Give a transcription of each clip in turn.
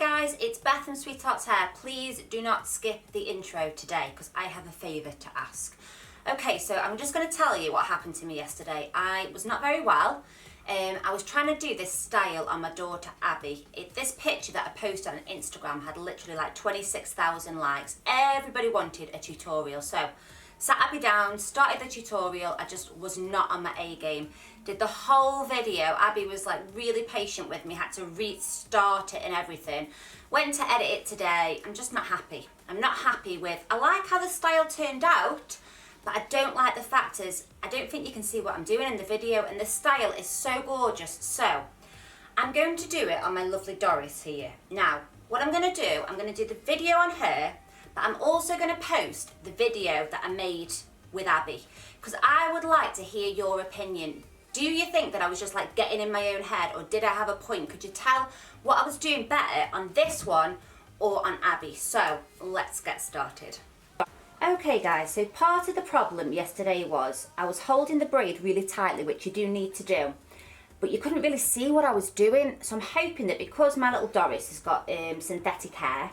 guys, it's Beth from SweetHearts Hair. Please do not skip the intro today because I have a favour to ask. Okay, so I'm just going to tell you what happened to me yesterday. I was not very well. I was trying to do this style on my daughter Abby. This picture that I posted on Instagram had literally like 26,000 likes. Everybody wanted a tutorial. So sat Abby down, started the tutorial. I just was not on my A game. Did the whole video. Abby was like really patient with me, had to restart it and everything. Went to edit it today. I'm just not happy. I'm not happy with, I like how the style turned out, but I don't like the fact is, I don't think you can see what I'm doing in the video, and the style is so gorgeous. So I'm going to do it on my lovely Doris here. Now, what I'm going to do, I'm going to do the video on her, but I'm also going to post the video that I made with Abby, because I would like to hear your opinion. Do you think that I was just like getting in my own head, or did I have a point? Could you tell what I was doing better on this one or on Abby? So let's get started. Okay guys, so part of the problem yesterday was I was holding the braid really tightly, which you do need to do, but you couldn't really see what I was doing. So I'm hoping that because my little Doris has got synthetic hair,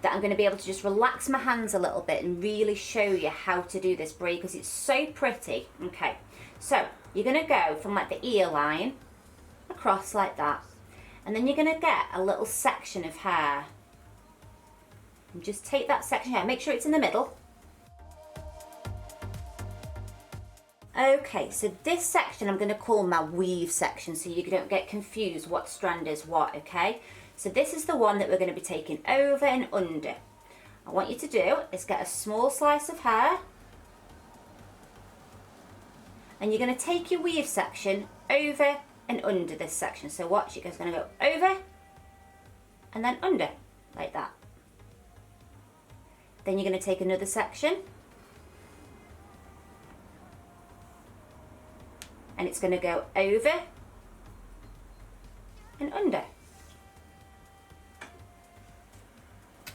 that I'm going to be able to just relax my hands a little bit and really show you how to do this braid, because it's so pretty. Okay, so you're going to go from like the ear line across like that, and then you're going to get a little section of hair and just take that section here, make sure it's in the middle. Okay, so this section I'm going to call my weave section, so you don't get confused what strand is what, okay? So this is the one that we're going to be taking over and under. I want you to do is get a small slice of hair, and you're going to take your weave section over and under this section. So watch, it's going to go over and then under, like that. Then you're going to take another section, and it's going to go over and under.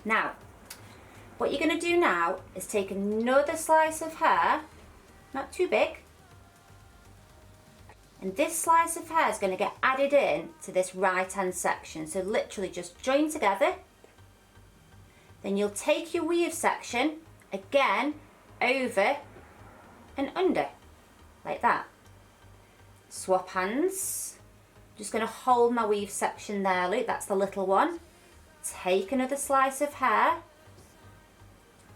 Now, what you're going to do now is take another slice of hair, not too big, and this slice of hair is going to get added in to this right hand section. So literally just join together. Then you'll take your weave section again over and under, like that. Swap hands. Just going to hold my weave section there, look, that's the little one. Take another slice of hair.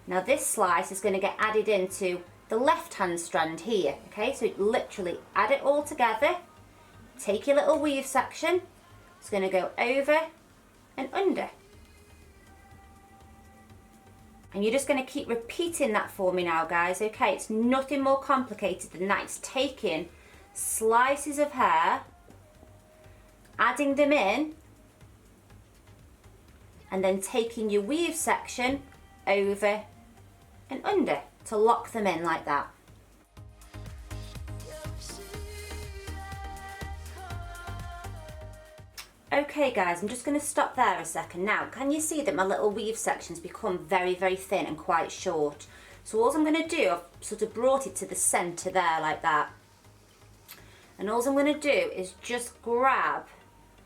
Now this slice is going to get added into the left hand strand here, okay? So literally add it all together. Take your little weave section. It's going to go over and under. And you're just going to keep repeating that for me now, guys, okay? It's nothing more complicated than that. It's taking slices of hair, adding them in, and then taking your weave section over and under to lock them in like that. Okay guys, I'm just going to stop there a second. Now, can you see that my little weave section's become very, very thin and quite short? So all I'm going to do, I've sort of brought it to the centre there like that. And all I'm going to do is just grab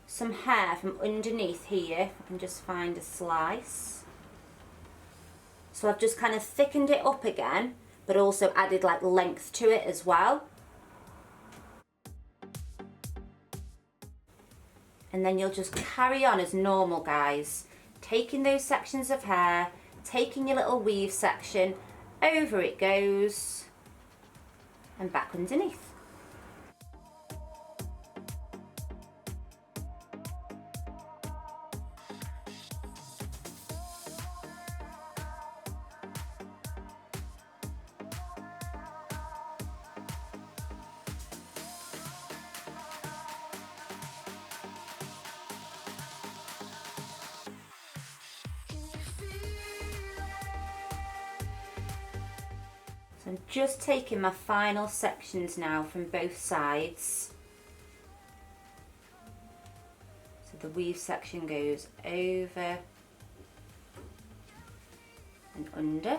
some hair from underneath here. If I can just find a slice. So I've just kind of thickened it up again, but also added like length to it as well. And then you'll just carry on as normal, guys. Taking those sections of hair, taking your little weave section, over it goes, and back underneath. So I'm just taking my final sections now from both sides. So the weave section goes over and under.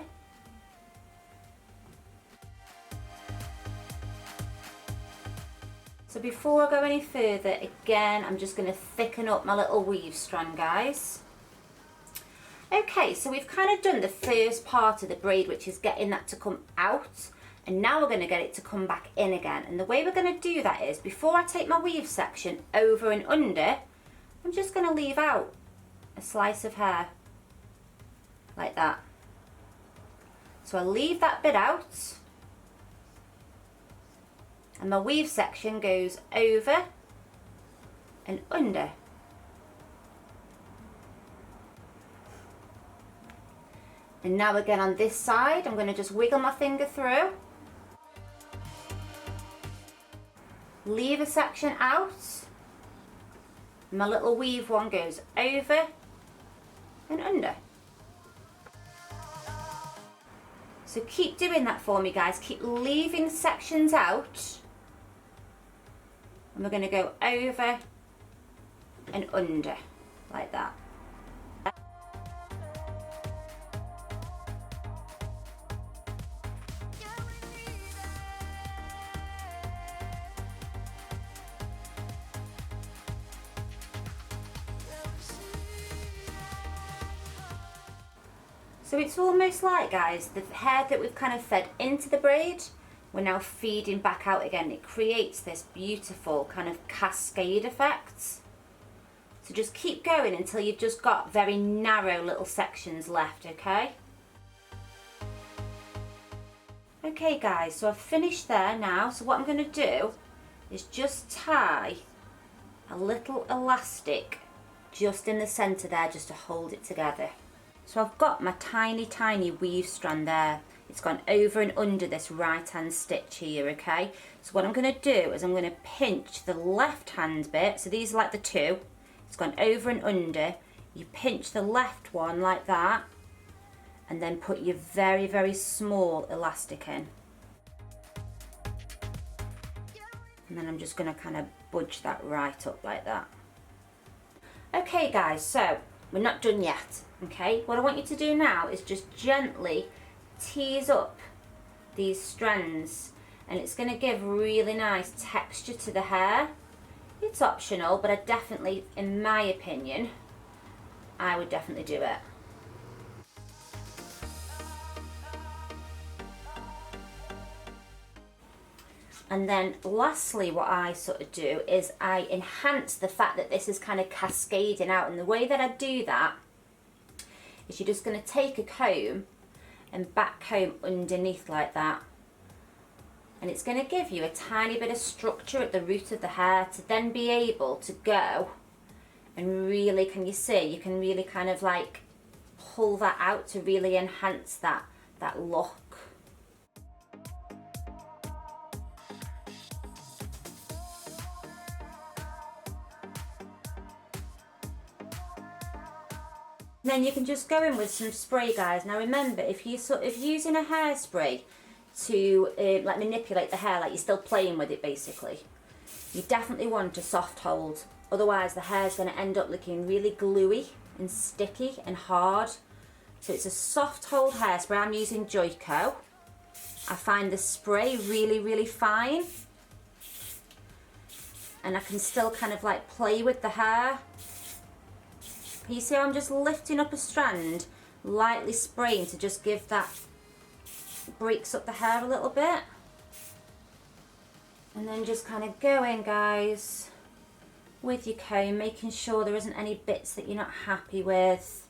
So before I go any further, again, I'm just going to thicken up my little weave strand, guys. Okay, so we've kind of done the first part of the braid, which is getting that to come out. And now we're going to get it to come back in again. And the way we're going to do that is, before I take my weave section over and under, I'm just going to leave out a slice of hair, like that. So I leave that bit out, and my weave section goes over and under. And now again on this side, I'm going to just wiggle my finger through, leave a section out, my little weave one goes over and under. So keep doing that for me, guys. Keep leaving sections out, and we're going to go over and under like that. So it's almost like, guys, the hair that we've kind of fed into the braid, we're now feeding back out again. It creates this beautiful kind of cascade effect. So just keep going until you've just got very narrow little sections left, okay? Okay guys, so I've finished there now. So what I'm going to do is just tie a little elastic just in the centre there, just to hold it together. So I've got my tiny weave strand there. It's gone over and under this right hand stitch here, okay? So what I'm going to do is I'm going to pinch the left hand bit. So these are like the two. It's gone over and under. You pinch the left one like that, and then put your very small elastic in. And then I'm just going to kind of budge that right up like that. Okay guys, so we're not done yet. Okay, what I want you to do now is just gently tease up these strands, and it's going to give really nice texture to the hair. It's optional, but I definitely, in my opinion, I would definitely do it. And then lastly, what I sort of do is I enhance the fact that this is kind of cascading out, and the way that I do that is you're just going to take a comb and back comb underneath like that, and it's going to give you a tiny bit of structure at the root of the hair to then be able to go and really, can you see, you can really kind of like pull that out to really enhance that look. Then you can just go in with some spray, guys. Now remember, if you're sort of using a hairspray to like manipulate the hair, like you're still playing with it basically, you definitely want a soft hold. Otherwise the hair's going to end up looking really gluey and sticky and hard. So it's a soft hold hairspray. I'm using Joico. I find the spray really fine, and I can still kind of like play with the hair. You see how I'm just lifting up a strand, lightly spraying to just give that, breaks up the hair a little bit. And then just kind of go in, guys, with your comb, making sure there isn't any bits that you're not happy with.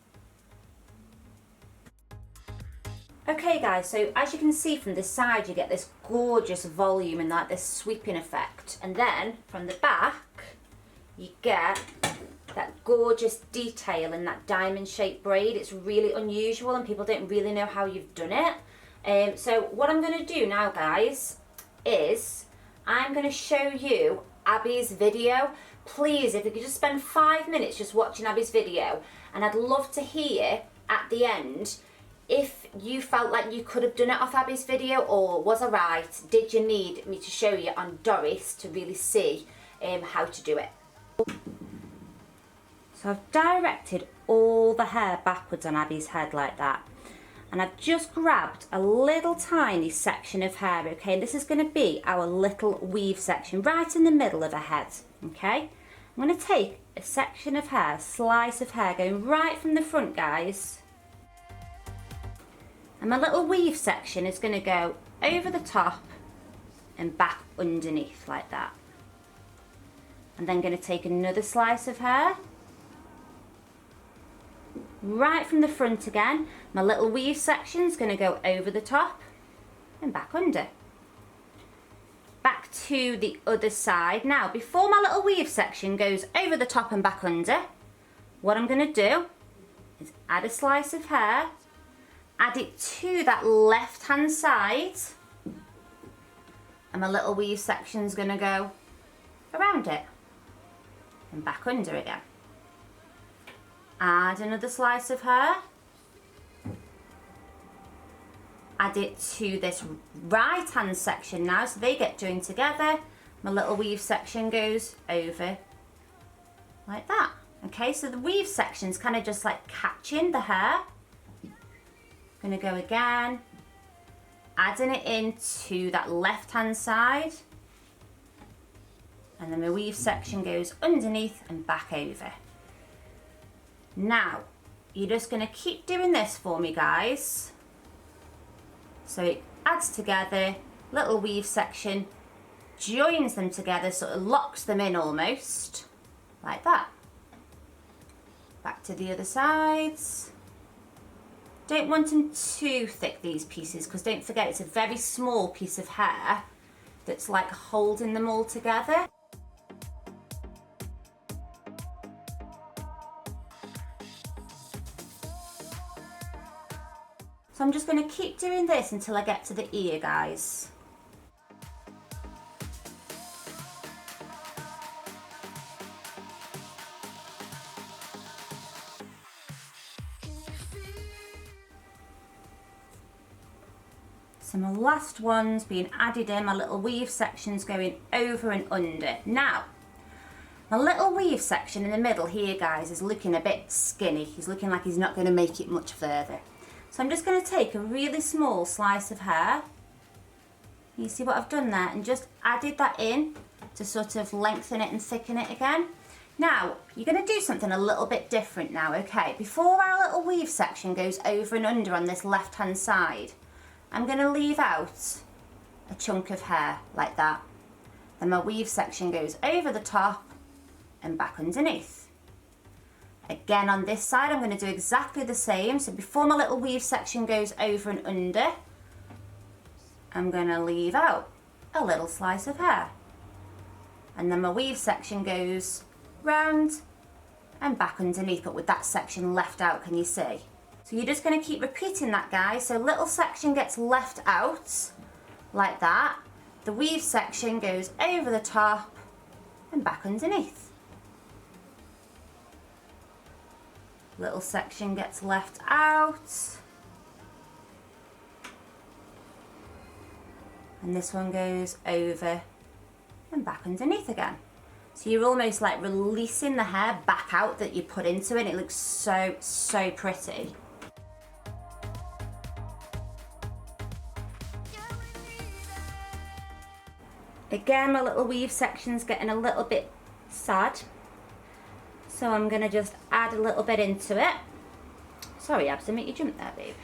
Okay guys, so as you can see from this side, you get this gorgeous volume and like this sweeping effect. And then from the back, you get that gorgeous detail in that diamond shaped braid. It's really unusual and people don't really know how you've done it. So what I'm going to do now, guys, is I'm going to show you Abby's video. Please, if you could just spend 5 minutes just watching Abby's video, and I'd love to hear at the end if you felt like you could have done it off Abby's video, or was I right? Did you need me to show you on Doris to really see how to do it? So I've directed all the hair backwards on Abby's head like that. And I've just grabbed a little tiny section of hair, okay? And this is going to be our little weave section right in the middle of her head, okay? I'm going to take a section of hair, slice of hair, going right from the front, guys, And my little weave section is going to go over the top and back underneath like that. And then going to take another slice of hair. Right from the front again, my little weave section is going to go over the top and back under. Back to the other side. Now, before my little weave section goes over the top and back under, what I'm going to do is add a slice of hair, add it to that left hand side, and my little weave section is going to go around it and back under again. Add another slice of hair, add it to this right hand section now so they get joined together. My little weave section goes over like that. Okay, so the weave section's kind of just like catching the hair. Gonna go again, adding it into that left hand side, and then my weave section goes underneath and back over. Now, you're just gonna keep doing this for me, guys. So it adds together, little weave section, joins them together, sort of locks them in almost, like that. Back to the other sides. Don't want them too thick, these pieces, because don't forget it's a very small piece of hair that's like holding them all together. So I'm just going to keep doing this until I get to the ear, guys. So my last one's being added in, my little weave section's going over and under. Now, my little weave section in the middle here, guys, is looking a bit skinny. He's looking like he's not going to make it much further. So I'm just going to take a really small slice of hair. You see what I've done there? And just added that in to sort of lengthen it and thicken it again. Now, you're going to do something a little bit different now, okay? Before our little weave section goes over and under on this left-hand side, I'm going to leave out a chunk of hair like that. Then my weave section goes over the top and back underneath. Again, on this side, I'm going to do exactly the same. So before my little weave section goes over and under, I'm going to leave out a little slice of hair. And then my weave section goes round and back underneath, but with that section left out, can you see? So you're just going to keep repeating that, guys. So little section gets left out like that. The weave section goes over the top and back underneath. Little section gets left out. And this one goes over and back underneath again. So you're almost like releasing the hair back out that you put into it. And it looks so, so pretty. Again, my little weave section's getting a little bit sad. So I'm going to just add a little bit into it. Sorry, Abs, I make you jump there, babe.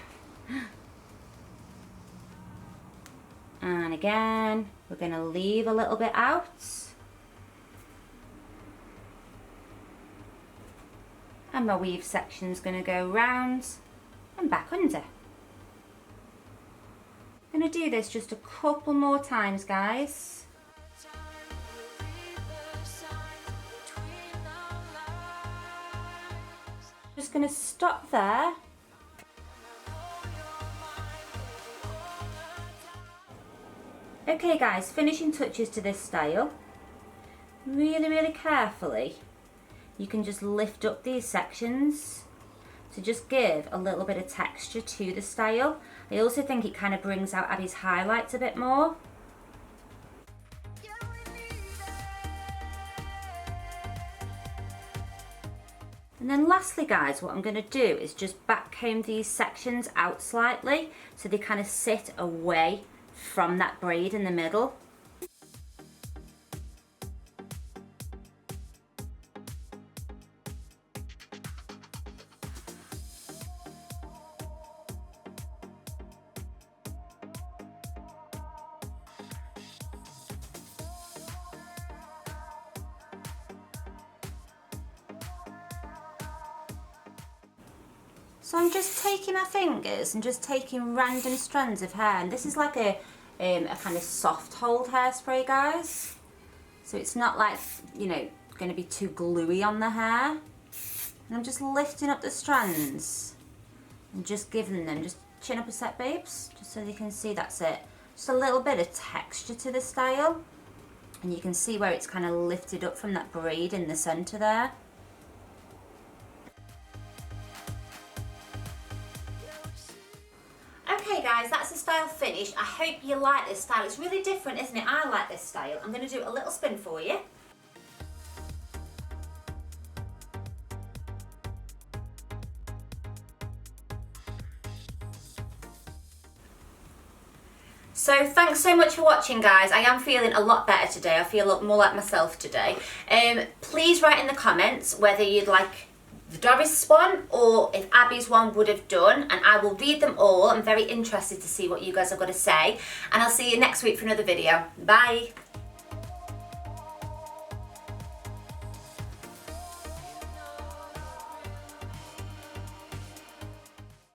And again, we're going to leave a little bit out. And my weave section's going to go round and back under. I'm going to do this just a couple more times, guys. Just going to stop there. Okay guys, finishing touches to this style. Really, really carefully, you can just lift up these sections to just give a little bit of texture to the style. I also think it kind of brings out Abby's highlights a bit more. And then lastly, guys, what I'm going to do is just backcomb these sections out slightly so they kind of sit away from that braid in the middle. So I'm just taking my fingers and just taking random strands of hair, and this is like a kind of soft hold hairspray, guys. So it's not like, you know, going to be too gluey on the hair. And I'm just lifting up the strands and just giving them, just chin up a sec, babes, just so you can see, that's it. Just a little bit of texture to the style, and you can see where it's kind of lifted up from that braid in the center there. Okay guys, that's the style finished. I hope you like this style. It's really different, isn't it? I like this style. I'm going to do a little spin for you. So thanks so much for watching, guys. I am feeling a lot better today. I feel a lot more like myself today. Please write in the comments whether you'd like the Doris one or if Abby's one would have done, and I will read them all. I'm very interested to see what you guys are going to say, and I'll see you next week for another video. Bye.